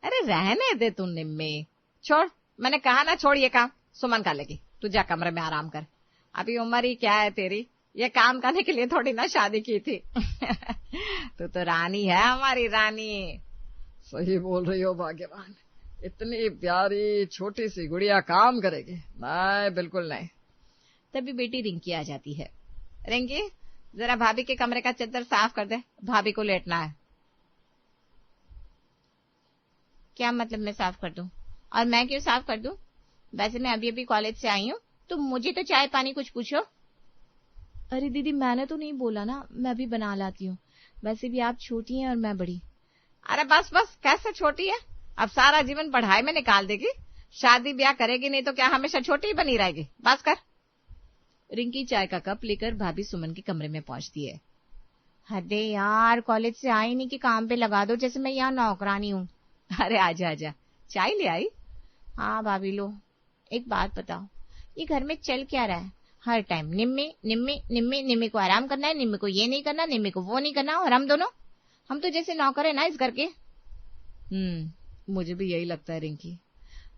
अरे रहने दे तू निम्मी, छोड़, मैंने कहा ना छोड़ ये काम, सुमन कर लेगी, तू जा कमरे में आराम कर। अभी उम्र ही क्या है तेरी, ये काम करने के लिए थोड़ी ना शादी की थी। तू तो रानी है, हमारी रानी। सही बोल रही हो भाग्यवान, इतनी प्यारी छोटी सी गुड़िया काम करेगी? नहीं, बिल्कुल नहीं। तभी बेटी रिंकी आ जाती है। रिंकी, जरा भाभी के कमरे का चद्दर साफ कर दे, भाभी को लेटना है। क्या मतलब मैं साफ कर दूं? और मैं क्यों साफ कर दूं? वैसे मैं अभी अभी कॉलेज से आई हूँ, तो मुझे तो चाय पानी कुछ पूछो। अरे दीदी, मैंने तो नहीं बोला ना, मैं अभी बना लाती हूँ। वैसे भी आप छोटी हैं और मैं बड़ी। अरे बस बस, कैसे छोटी है? अब सारा जीवन पढ़ाई में निकाल देगी, शादी ब्याह करेगी नहीं तो क्या हमेशा छोटी ही बनी रहेगी? बस कर। रिंकी चाय का कप लेकर भाभी सुमन के कमरे में पहुंचती है। हदे यार, कॉलेज से आई नहीं कि काम पे लगा दो, जैसे मैं यहाँ नौकरानी हूँ। अरे आजा आजा, चाय ले आई? हाँ भाभी लो। एक बात बताओ, ये घर में चल क्या रहा है? हर टाइम निम्मी निम्मी निम्मी, निम्मी को आराम करना है, निम्मी को ये नहीं करना, निम्मी को वो नहीं करना, और हम तो जैसे नौकर है ना इस घर के। मुझे भी यही लगता है रिंकी,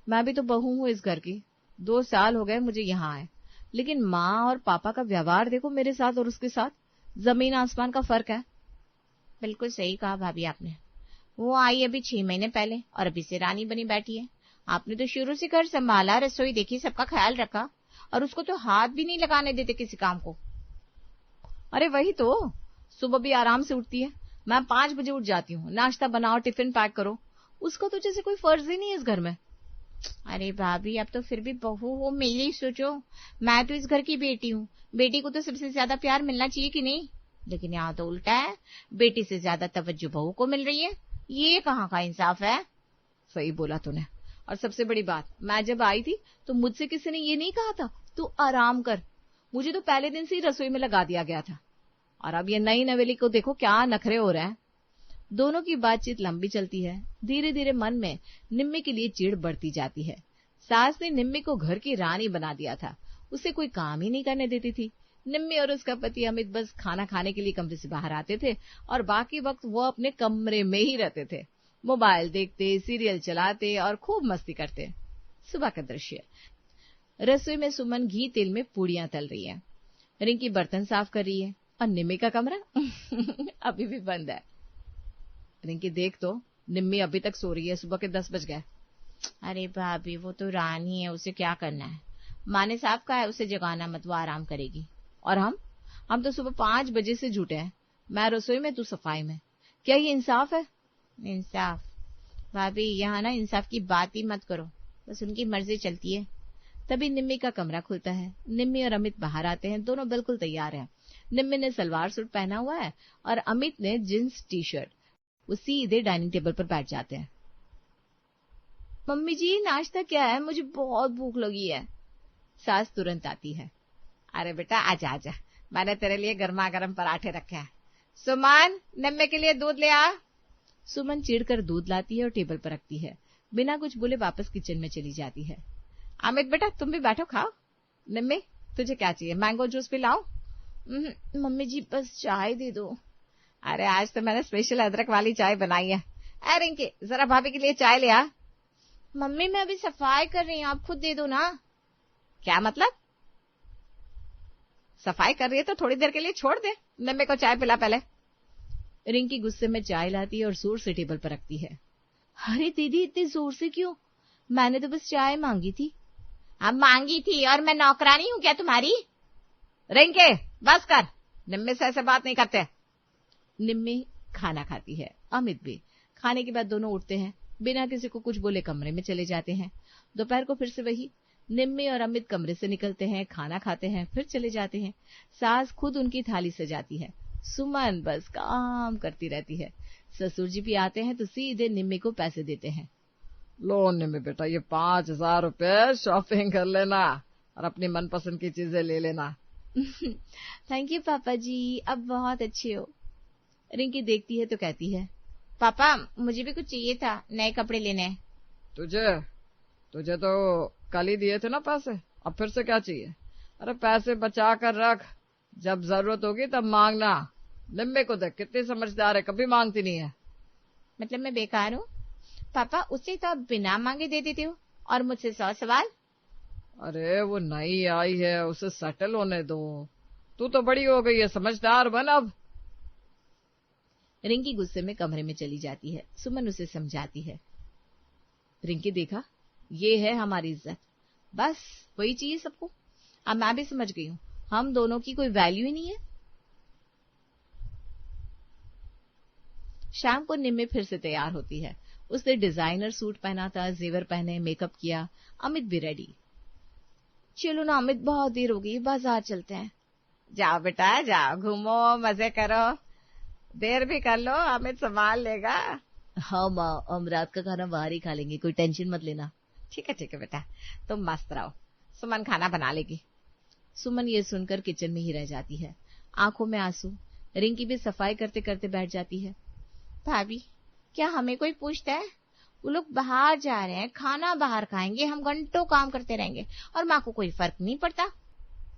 मैं भी तो बहू हूँ इस घर की। 2 साल हो गए मुझे यहाँ आए, लेकिन माँ और पापा का व्यवहार देखो मेरे साथ और उसके साथ, जमीन आसमान का फर्क है। बिल्कुल सही कहा भाभी आपने। वो आई अभी 6 महीने पहले और अभी से रानी बनी बैठी है। आपने तो शुरू से घर संभाला, रसोई देखी, सबका ख्याल रखा, और उसको तो हाथ भी नहीं लगाने देते किसी काम को। अरे वही तो, सुबह भी आराम से उठती है, मैं 5 बजे उठ जाती हूँ, नाश्ता बनाओ, टिफिन पैक करो, उसका तो जैसे कोई फर्ज ही नहीं है इस घर में। अरे भाभी, अब तो फिर भी बहू हो, मेरी सोचो। मैं तो इस घर की बेटी हूँ, बेटी को तो सबसे ज्यादा प्यार मिलना चाहिए कि नहीं? लेकिन यहाँ तो उल्टा है, बेटी से ज्यादा तवज्जो बहू को मिल रही है। ये कहाँ का इंसाफ है? सही बोला तूने। और सबसे बड़ी बात, मैं जब आई थी तो मुझसे किसी ने ये नहीं कहा था तू आराम कर। मुझे तो पहले दिन से ही रसोई में लगा दिया गया था। और अब ये नई नवेली को देखो क्या नखरे हो रहे हैं। दोनों की बातचीत लंबी चलती है। धीरे धीरे मन में निम्मी के लिए चिढ़ बढ़ती जाती है। सास ने निम्मी को घर की रानी बना दिया था, उसे कोई काम ही नहीं करने देती थी। निम्मी और उसका पति अमित बस खाना खाने के लिए कमरे से बाहर आते थे और बाकी वक्त वो अपने कमरे में ही रहते थे, मोबाइल देखते, सीरियल चलाते और खूब मस्ती करते। सुबह का दृश्य, रसोई में सुमन घी तेल में पूड़ियां तल रही है, रिंकी बर्तन साफ कर रही है और निम्मी का कमरा अभी भी बंद है। रिंकी देख तो, निम्मी अभी तक सो रही है, सुबह के 10 बज गए। अरे भाभी, वो तो रानी है, उसे क्या करना है? माँ ने साफ कहा है उसे जगाना मत, वो आराम करेगी। और हम तो सुबह 5 बजे से जुटे हैं, मैं रसोई में तू सफाई में। क्या ये इंसाफ है? इंसाफ? भाभी, यहाँ ना इंसाफ की बात ही मत करो, बस उनकी मर्जी चलती है। तभी निम्मी का कमरा खुलता है। निम्मी और अमित बाहर आते हैं, दोनों बिल्कुल तैयार हैं। निम्मी ने सलवार सूट पहना हुआ है और अमित ने जींस टी शर्ट। वो सीधे डाइनिंग टेबल पर बैठ जाते हैं। मम्मी जी, नाश्ता क्या है? मुझे बहुत भूख लगी है। सास तुरंत आती है। अरे बेटा, आजा आजा, मैंने तेरे लिए गर्मा गर्म पराठे रखे हैं। सुमन, निम्मी के लिए दूध ले आ। सुमन चिढ़कर दूध लाती है और टेबल पर रखती है। बिना कुछ बोले वापस किचन में चली जाती है। अमित बेटा, तुम भी बैठो, खाओ। निम्मी, तुझे क्या चाहिए? मैंगो जूस पिलाऊं? मम्मी जी, बस चाय दे दो। अरे आज तो मैंने स्पेशल अदरक वाली चाय बनाई है। अरे रिंकी, जरा भाभी के लिए चाय ले आ। मम्मी, मैं अभी सफाई कर रही हूँ, आप खुद दे दो ना। क्या मतलब? सफाई कर रही है तो थोड़ी देर के लिए छोड़ दे, निम्मी को चाय पिला पहले। रिंकी गुस्से में चाय लाती है और जोर से टेबल पर रखती है। अरे दीदी, इतने जोर से क्यों? मैंने तो बस चाय मांगी थी। अब मांगी थी और मैं नौकरानी हूँ क्या तुम्हारी? रिंकी, बस कर, निम्मी से ऐसे बात नहीं करते। निम्मी खाना खाती है, अमित भी। खाने के बाद दोनों उठते हैं, बिना किसी को कुछ बोले कमरे में चले जाते हैं। दोपहर को फिर से वही, निम्मी और अमित कमरे से निकलते हैं, खाना खाते हैं, फिर चले जाते हैं। सास खुद उनकी थाली सजाती है, सुमन बस काम करती रहती है। ससुर जी भी आते हैं तो सीधे निम्मी को पैसे देते हैं। लो निम्मी बेटा, ये 5,000 रुपए शॉपिंग कर लेना और अपनी मनपसंद की चीजें ले लेना। थैंक यू पापा जी, अब बहुत अच्छे हो। रिंकी देखती है तो कहती है, पापा मुझे भी कुछ चाहिए था, नए कपड़े लेने हैं। तुझे तो कल ही दिए थे ना पैसे, अब फिर से क्या चाहिए? अरे पैसे बचा कर रख, जब जरूरत होगी तब मांगना। निम्मी को देख कितनी समझदार है, कभी मांगती नहीं है। मतलब मैं बेकार हूँ? पापा उससे तो आप बिना मांगे दे देते हो और मुझसे 100 सवाल। अरे वो नई आई है, उसे सेटल होने दो। तू तो बड़ी हो गई है, समझदार बन अब। रिंकी गुस्से में कमरे में चली जाती है। सुमन उसे समझाती है। रिंकी देखा, ये है हमारी इज्जत, बस वही चाहिए सबको। अब मैं भी समझ गई हूँ, हम दोनों की कोई वैल्यू ही नहीं है। शाम को निम्मी फिर से तैयार होती है। उसने डिजाइनर सूट पहना था, जेवर पहने, मेकअप किया। अमित भी रेडी। चलो ना अमित, बहुत देर हो गई, बाजार चलते हैं। जाओ बेटा जाओ, घूमो, मजे करो, देर भी कर लो, अमित संभाल लेगा। हाँ माँ, हम रात का खाना बाहर ही खा लेंगे, कोई टेंशन मत लेना। ठीक है बेटा, तुम मस्त रहो, सुमन खाना बना लेगी। सुमन ये सुनकर किचन में ही रह जाती है, आंखों में आंसू। रिंकी भी सफाई करते करते बैठ जाती है। भाभी, क्या हमें कोई पूछता है? वो लोग बाहर जा रहे हैं, खाना बाहर खाएंगे, हम घंटों काम करते रहेंगे और माँ को कोई फर्क नहीं पड़ता।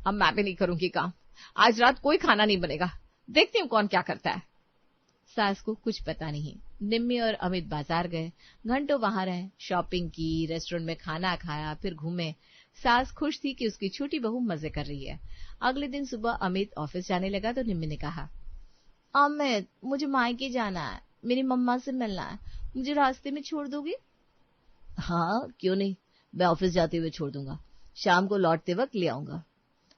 अब मैं भी नहीं करूंगी काम, आज रात कोई खाना नहीं बनेगा, देखती हूँ कौन क्या करता है। सास को कुछ पता नहीं। निम्मी और अमित बाजार गए, घंटों वहां रहे, शॉपिंग की, रेस्टोरेंट में खाना खाया, फिर घूमे। सास खुश थी कि उसकी छोटी बहू मजे कर रही है। अगले दिन सुबह अमित ऑफिस जाने लगा तो निम्मी ने कहा, अमित मुझे मायके जाना है, मेरी मम्मा से मिलना है, मुझे रास्ते में छोड़ दोगे? हाँ क्यों नहीं, मैं ऑफिस जाते हुए छोड़ दूंगा, शाम को लौटते वक्त ले आऊंगा।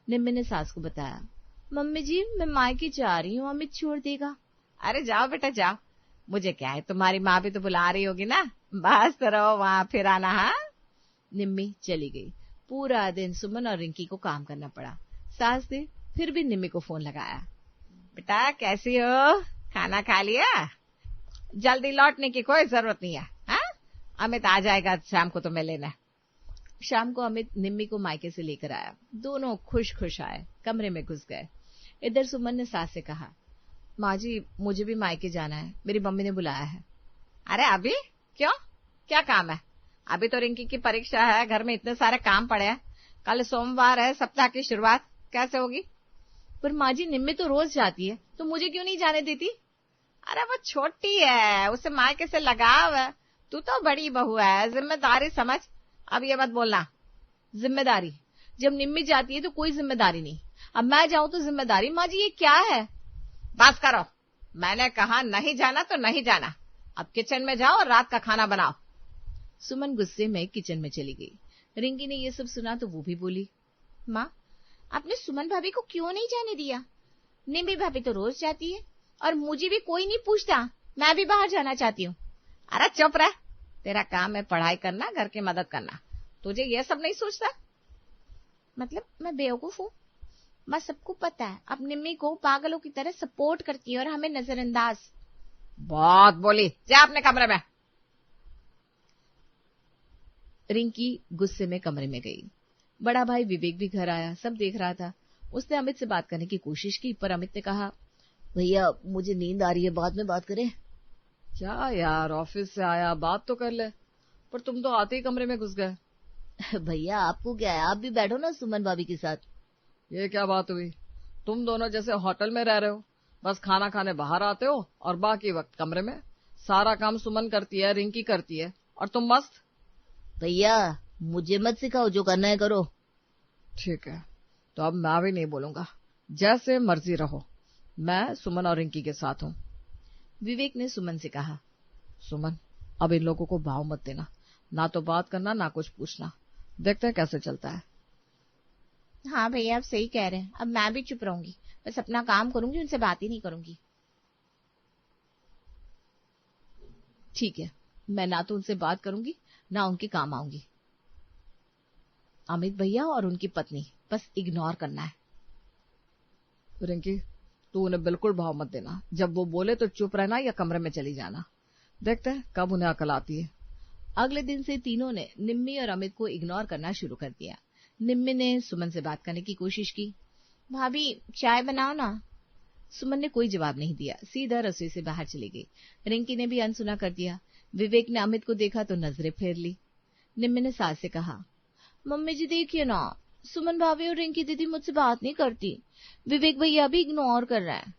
निम्मी ने सास को बताया। मम्मी जी मैं मायके जा रही हूँ, अमित छोड़ देगा? अरे जाओ बेटा जाओ, मुझे क्या है, तुम्हारी माँ भी तो बुला रही होगी ना, बस रहो वहां, फिर आना। हाँ। निम्मी चली गई। पूरा दिन सुमन और रिंकी को काम करना पड़ा। सास ने फिर भी निम्मी को फोन लगाया। बेटा कैसी हो, खाना खा लिया? जल्दी लौटने की कोई जरूरत नहीं है। हाँ? अमित आ जाएगा शाम को तुम्हें लेना। शाम को अमित निम्मी को मायके से लेकर आया। दोनों खुश खुश आए, कमरे में घुस गए। इधर सुमन ने सास से कहा, माँ जी मुझे भी मायके जाना है, मेरी मम्मी ने बुलाया है। अरे अभी क्यों, क्या काम है? अभी तो रिंकी की परीक्षा है, घर में इतने सारे काम पड़े हैं, कल सोमवार है, सप्ताह की शुरुआत कैसे होगी? पर माँ जी निम्मी तो रोज जाती है, तो मुझे क्यों नहीं जाने देती? अरे वो छोटी है, उसे मायके से लगाव है, तू तो बड़ी बहू है, जिम्मेदारी समझ। अब ये मत बोलना। जिम्मेदारी? जब निम्मी जाती है तो कोई जिम्मेदारी नहीं, अब मैं जाऊं तो जिम्मेदारी? माँ जी ये क्या है? बस करो, मैंने कहा नहीं जाना तो नहीं जाना। अब किचन में जाओ और रात का खाना बनाओ। सुमन गुस्से में किचन में चली गई। रिंकी ने ये सब सुना तो वो भी बोली, माँ आपने सुमन भाभी को क्यों नहीं जाने दिया? निम्मी भाभी तो रोज जाती है और मुझे भी कोई नहीं पूछता, मैं भी बाहर जाना चाहती हूँ। अरे चुप रह, तेरा काम है पढ़ाई करना, घर की मदद करना, तुझे ये सब नहीं सोचता? मतलब मैं बेवकूफ हूँ? बस सबको पता है अब निम्मी को पागलों की तरह सपोर्ट करती है और हमें नजरअंदाज। बहुत बोली, जा अपने कमरे में। रिंकी गुस्से में कमरे में गई। बड़ा भाई विवेक भी घर आया, सब देख रहा था। उसने अमित से बात करने की कोशिश की, पर अमित ने कहा, भैया मुझे नींद आ रही है, बाद में बात करें। क्या यार, ऑफिस से आया, बात तो कर ले, पर तुम तो आते ही कमरे में घुस गए। भैया आपको क्या है, आप भी बैठो ना सुमन भाभी के साथ। ये क्या बात हुई? तुम दोनों जैसे होटल में रह रहे हो, बस खाना खाने बाहर आते हो और बाकी वक्त कमरे में। सारा काम सुमन करती है, रिंकी करती है, और तुम मस्त। भैया मुझे मत सिखाओ, जो करना है करो। ठीक है, तो अब मैं भी नहीं बोलूंगा, जैसे मर्जी रहो, मैं सुमन और रिंकी के साथ हूँ। विवेक ने सुमन से कहा, सुमन अब इन लोगों को भाव मत देना, ना तो बात करना ना कुछ पूछना, देखते हैं कैसे चलता है। हाँ भैया आप सही कह रहे हैं, अब मैं भी चुप रहूंगी, बस अपना काम करूंगी, उनसे बात ही नहीं करूंगी। ठीक है, मैं ना तो उनसे बात करूंगी ना उनके काम आऊंगी। अमित भैया और उनकी पत्नी, बस इग्नोर करना है। रिंकी तू उन्हें बिल्कुल भाव मत देना, जब वो बोले तो चुप रहना या कमरे में चली जाना, देखते हैं कब उन्हें अकल आती है। अगले दिन से तीनों ने निम्मी और अमित को इग्नोर करना शुरू कर दिया। निम्मी ने सुमन से बात करने की कोशिश की, भाभी चाय बनाओ ना। सुमन ने कोई जवाब नहीं दिया, सीधा रसोई से बाहर चली गई। रिंकी ने भी अनसुना कर दिया। विवेक ने अमित को देखा तो नजरें फेर ली। निम्मी ने सास से कहा, मम्मी जी देखिए ना, सुमन भाभी और रिंकी दीदी मुझसे बात नहीं करती, विवेक भैया भी इग्नोर कर रहा है।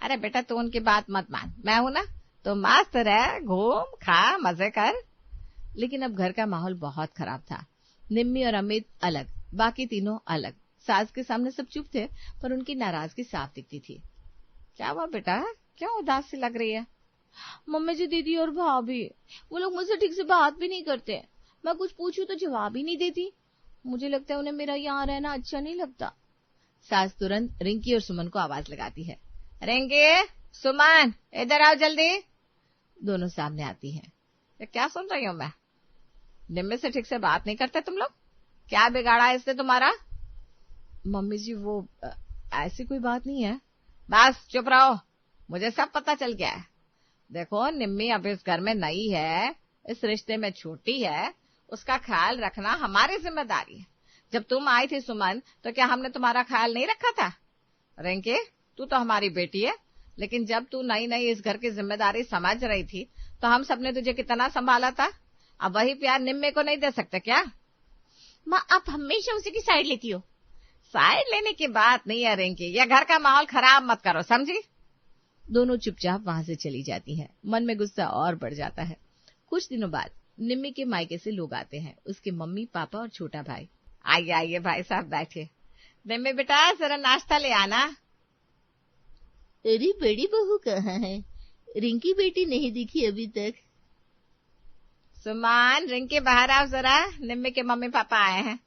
अरे बेटा तू उनकी बात मत मान, मैं हूं ना, तो मस्त रह, घूम खा मजे कर। लेकिन अब घर का माहौल बहुत खराब था। निम्मी और अमित अलग, बाकी तीनों अलग। सास के सामने सब चुप थे, पर उनकी नाराजगी साफ दिखती थी। क्या हुआ बेटा, क्यों उदास सी लग रही है? मम्मी जी, दीदी और भाभी, वो लोग मुझसे ठीक से बात भी नहीं करते। मैं कुछ पूछूं तो जवाब ही नहीं देती। मुझे लगता है उन्हें मेरा यहाँ रहना अच्छा नहीं लगता। सास तुरंत रिंकी और सुमन को आवाज लगाती है। रिंकी, सुमन, इधर आओ जल्दी। दोनों सामने आती हैं। क्या सुन रही हूँ मैं? निम्मी से ठीक से बात नहीं करते तुम लोग? क्या बिगाड़ा है इसने तुम्हारा? मम्मी जी, वो ऐसी कोई बात नहीं है। बस चुप रहो, मुझे सब पता चल गया है। देखो, निम्मी अब इस घर में नई है, इस रिश्ते में छोटी है, उसका ख्याल रखना हमारी जिम्मेदारी है। जब तुम आई थी सुमन, तो क्या हमने तुम्हारा ख्याल नहीं रखा था? रिंकी, तू तो हमारी बेटी है, लेकिन जब तू नई नई इस घर की जिम्मेदारी समझ रही थी, तो हम सबने तुझे कितना संभाला था। अब वही प्यार निम्मी को नहीं दे सकते क्या? माँ, आप हमेशा उसी की साइड लेती हो। साइड लेने की बात नहीं है रिंकी, यह घर का माहौल खराब मत करो, समझी? दोनों चुपचाप वहां से चली जाती हैं। मन में गुस्सा और बढ़ जाता है। कुछ दिनों बाद निम्मी के मायके से लोग आते हैं, उसके मम्मी, पापा और छोटा भाई। आइए आइए भाई साहब, बैठिए। निम्मी बेटा, जरा नाश्ता ले आना। अरे, बड़ी बहू कहाँ है? रिंकी बेटी नहीं दिखी अभी तक। सुमन, रिंकी बाहर आओ जरा, निम्मी के मम्मी पापा आए हैं।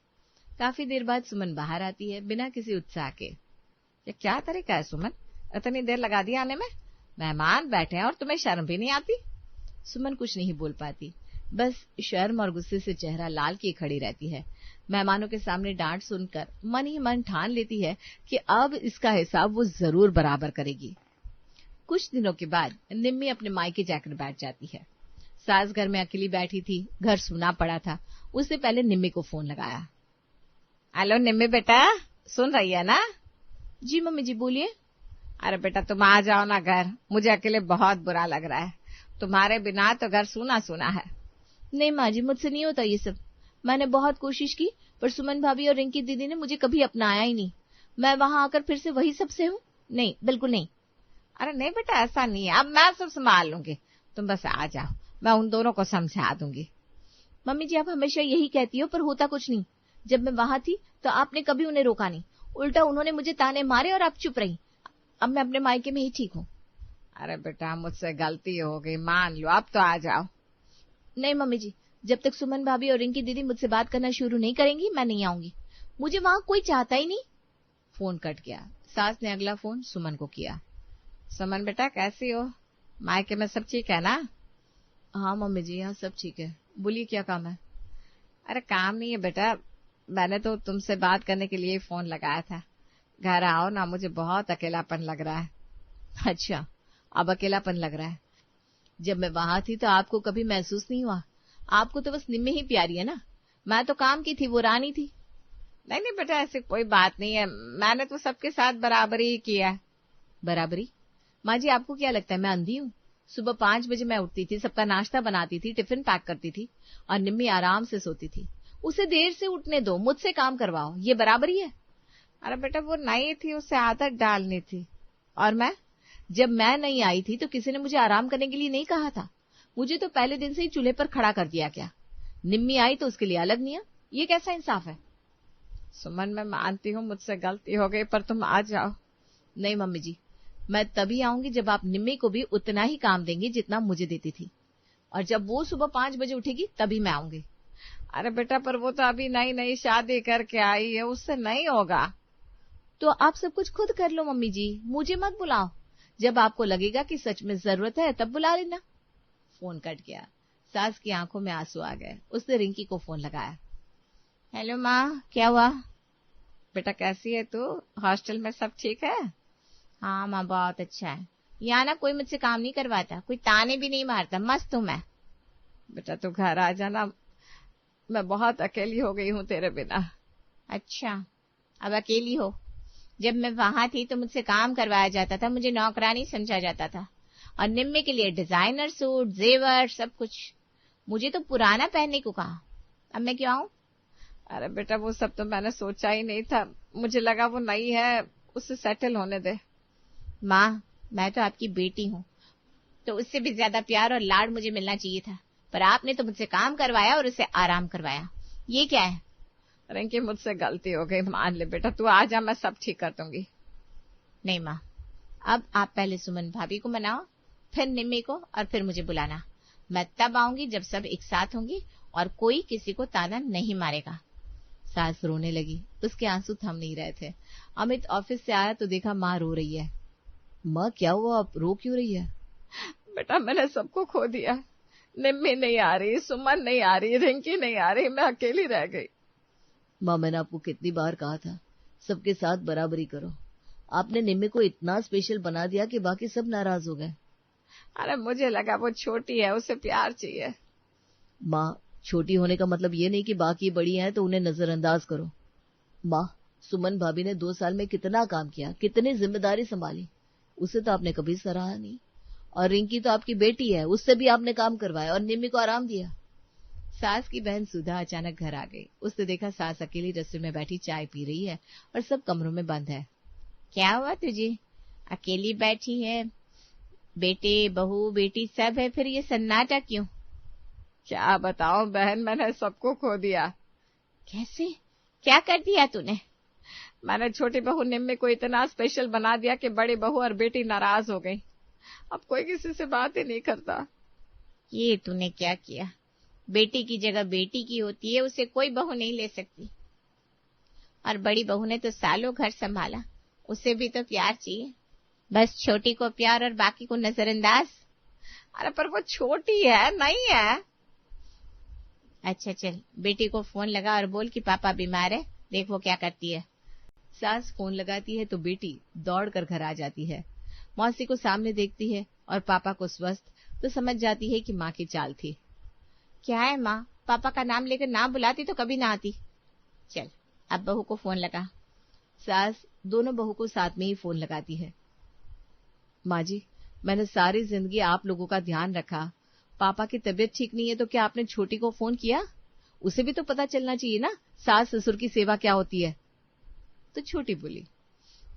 काफी देर बाद सुमन बाहर आती है, बिना किसी उत्साह के। ये क्या तरीका है सुमन, इतनी देर लगा दी आने में? मेहमान बैठे हैं और तुम्हें शर्म भी नहीं आती? सुमन कुछ नहीं बोल पाती, बस शर्म और गुस्से से चेहरा लाल किए खड़ी रहती है। मेहमानों के सामने डांट सुनकर मन ही मन ठान लेती है कि अब इसका हिसाब वो जरूर बराबर करेगी। कुछ दिनों के बाद निम्मी अपने मायके जाकर बैठ जाती है। सास घर में अकेली बैठी थी, घर सूना पड़ा था। उससे पहले निम्मी को फोन लगाया। हेलो निम्मी बेटा, सुन रही है ना? जी मम्मी जी, बोलिए। अरे बेटा, तुम आ जाओ ना घर, मुझे अकेले बहुत बुरा लग रहा है। तुम्हारे बिना तो घर सूना सूना है। नहीं माँ जी, मुझसे नहीं होता ये सब। मैंने बहुत कोशिश की, पर सुमन भाभी और रिंकी दीदी ने मुझे कभी अपनाया ही नहीं। मैं वहां आकर फिर से वही सबसे हूँ? नहीं, बिल्कुल नहीं। अरे नहीं बेटा, ऐसा नहीं है, अब मैं सब संभाल लूंगी, तुम बस आ जाओ, मैं उन दोनों को समझा दूंगी। मम्मी जी, आप हमेशा यही कहती हो, पर होता कुछ नहीं। जब मैं वहां थी तो आपने कभी उन्हें रोका नहीं, उल्टा उन्होंने मुझे ताने मारे और आप चुप रही। अब मैं अपने मायके में ही ठीक हूँ। अरे बेटा, मुझसे गलती हो गई, मान लो, अब तो आ जाओ। नहीं मम्मी जी, जब तक सुमन भाभी और रिंकी दीदी मुझसे बात करना शुरू नहीं करेंगी, मैं नहीं आऊंगी। मुझे वहां कोई चाहता ही नहीं। फोन कट गया। सास ने अगला फोन सुमन को किया। सुमन बेटा, कैसी हो? मायके में सब ठीक है ना? हाँ मम्मी जी, यहाँ सब ठीक है। बोलिए, क्या काम है? अरे काम नहीं है बेटा, मैंने तो तुमसे बात करने के लिए फोन लगाया था। घर आओ ना, मुझे बहुत अकेलापन लग रहा है। अच्छा, अब अकेलापन लग रहा है? जब मैं वहां थी तो आपको कभी महसूस नहीं हुआ? आपको तो बस निम्मी ही प्यारी है ना। मैं तो काम की थी, वो रानी थी। नहीं नहीं बेटा, ऐसी कोई बात नहीं है, मैंने तो सबके साथ बराबरी ही किया। बराबरी? माँ जी, आपको क्या लगता है मैं अंधी हूँ? सुबह 5 बजे मैं उठती थी, सबका नाश्ता बनाती थी, टिफिन पैक करती थी, और निम्मी आराम से सोती थी। उसे देर से उठने दो, मुझसे काम करवाओ, ये बराबरी है? अरे बेटा, वो नई थी, उसे आदत डालनी थी। और मैं? जब मैं नहीं आई थी तो किसी ने मुझे आराम करने के लिए नहीं कहा था। मुझे तो पहले दिन से ही चूल्हे पर खड़ा कर दिया गया। निम्मी आई तो उसके लिए अलग नियम। ये कैसा इंसाफ है? सुमन, मैं मानती हूँ मुझसे गलती हो गई, पर तुम आ जाओ। नहीं मम्मी जी, मैं तभी आऊंगी जब आप निम्मी को भी उतना ही काम देंगी जितना मुझे देती थी, और जब वो सुबह 5 बजे उठेगी तभी मैं आऊंगी। अरे बेटा, पर वो तो अभी नई नई शादी करके आई है, उससे नहीं होगा। तो आप सब कुछ खुद कर लो मम्मी जी, मुझे मत बुलाओ। जब आपको लगेगा कि सच में जरूरत है तब बुला लेना। फोन कट गया। सास की आंखों में आंसू आ गए। उसने रिंकी को फोन लगाया। हेलो माँ, क्या हुआ? बेटा, कैसी है तू? हॉस्टल में सब ठीक है? हाँ माँ, बहुत अच्छा है। यहाँ ना कोई मुझसे काम नहीं करवाता, कोई ताने भी नहीं मारता, मस्त हूँ मैं। बेटा, तू घर आ जाना, मैं बहुत अकेली हो गई हूँ तेरे बिना। अच्छा, अब अकेली हो? जब मैं वहां थी तो मुझसे काम करवाया जाता था, मुझे नौकरानी समझा जाता था, और निम्मी के लिए डिजाइनर सूट, जेवर, सब कुछ। मुझे तो पुराना पहनने को कहा, अब मैं क्यों आऊं? अरे बेटा, वो सब तो मैंने सोचा ही नहीं था, मुझे लगा वो नई है, उससे सेटल होने दे। माँ, मैं तो आपकी बेटी हूँ, तो उससे भी ज्यादा प्यार और लाड मुझे मिलना चाहिए था, पर आपने तो मुझसे काम करवाया और उसे आराम करवाया। ये क्या है? रिंकी, मुझसे गलती हो गई, मान ले बेटा, तू आ जा, मैं सब ठीक कर दूंगी। नहीं माँ, अब आप पहले सुमन भाभी को मनाओ, फिर निम्मी को, और फिर मुझे बुलाना। मैं तब आऊंगी जब सब एक साथ होंगी और कोई किसी को ताना नहीं मारेगा। सास रोने लगी, उसके आंसू थम नहीं रहे थे। अमित ऑफिस से आया तो देखा माँ रो रही है। माँ क्या हुआ, आप रो क्यों रही है? बेटा, मैंने सबको खो दिया। निम्मी नहीं आ रही, सुमन नहीं आ रही, रिंकी नहीं आ रही, मैं अकेली रह गई। माँ, मैंने आपको कितनी बार कहा था सबके साथ बराबरी करो। आपने निम्मी को इतना स्पेशल बना दिया कि बाकी सब नाराज हो गए। अरे मुझे लगा वो छोटी है, उसे प्यार चाहिए। माँ, छोटी होने का मतलब ये नहीं कि बाकी बड़ी हैं तो उन्हें नजरअंदाज करो। माँ, सुमन भाभी ने 2 साल में कितना काम किया, कितनी जिम्मेदारी संभाली, उसे तो आपने कभी सराहा नहीं। और रिंकी तो आपकी बेटी है, उससे भी आपने काम करवाया और निम्मी को आराम दिया। सास की बहन सुधा अचानक घर आ गई। उसने देखा सास अकेली रसोई में बैठी चाय पी रही है और सब कमरों में बंद है। क्या हुआ तुझे, अकेली बैठी है? बेटे बहू बेटी सब है, फिर ये सन्नाटा क्यों? क्या बताऊं बहन, मैंने सबको खो दिया। कैसे, क्या कर दिया तूने? मैंने छोटी बहू निम्मी को इतना स्पेशल बना दिया कि बड़ी बहू और बेटी नाराज हो गई। अब कोई किसी से बात ही नहीं करता। ये तूने क्या किया? बेटी की जगह बेटी की होती है, उसे कोई बहू नहीं ले सकती। और बड़ी बहू ने तो सालों घर संभाला, उसे भी तो प्यार चाहिए। बस छोटी को प्यार और बाकी को नजरअंदाज। अरे पर वो छोटी है, नहीं है। अच्छा चल, बेटी को फोन लगा और बोल कि पापा बीमार है, देख वो क्या करती है। सास फोन लगाती है तो बेटी दौड़ कर घर आ जाती है। मौसी को सामने देखती है और पापा को स्वस्थ तो समझ जाती है कि माँ की चाल थी। क्या है माँ, पापा का नाम लेकर ना बुलाती तो कभी ना आती। चल अब बहू को फोन लगा। सास दोनों बहू को साथ में ही फोन लगाती है। माँ जी, मैंने सारी जिंदगी आप लोगों का ध्यान रखा। पापा की तबीयत ठीक नहीं है तो क्या आपने छोटी को फोन किया? उसे भी तो पता चलना चाहिए ना सास ससुर की सेवा क्या होती है। तो छोटी बोली,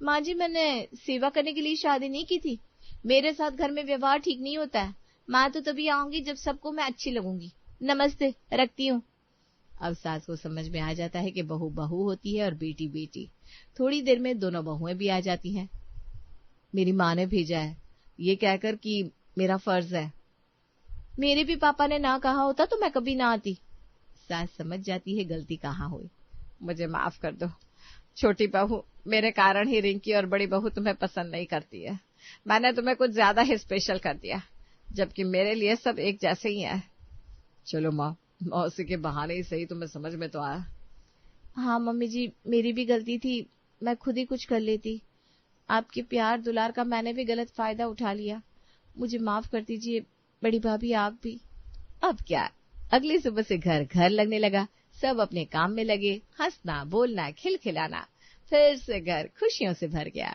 माँ जी, मैंने सेवा करने के लिए शादी नहीं की थी। मेरे साथ घर में व्यवहार ठीक नहीं होता है। माँ तो तभी आऊंगी जब सबको मैं अच्छी लगूंगी। नमस्ते, रखती हूँ। अब सास को समझ में आ जाता है कि बहू बहू होती है और बेटी बेटी। थोड़ी देर में दोनों बहुएं भी आ जाती हैं। मेरी माँ ने भेजा है ये कहकर कि मेरा फर्ज है। मेरे भी पापा ने ना कहा होता तो मैं कभी ना आती। सास समझ जाती है गलती कहाँ हुई। मुझे माफ कर दो छोटी बहू, मेरे कारण ही रिंकी और बड़ी बहू तुम्हें पसंद नहीं करती है। मैंने तुम्हें कुछ ज्यादा ही स्पेशल कर दिया, जबकि मेरे लिए सब एक जैसे ही है। चलो माँ, मौसी के बहाने ही सही तुम्हें समझ में तो आया। हाँ मम्मी जी, मेरी भी गलती थी, मैं खुद ही कुछ कर लेती। आपके प्यार दुलार का मैंने भी गलत फायदा उठा लिया, मुझे माफ कर दीजिए। बड़ी भाभी आप भी। अब क्या, अगली सुबह से घर घर लगने लगा। सब अपने काम में लगे, हंसना बोलना खिलखिलाना, फिर से घर खुशियों से भर गया।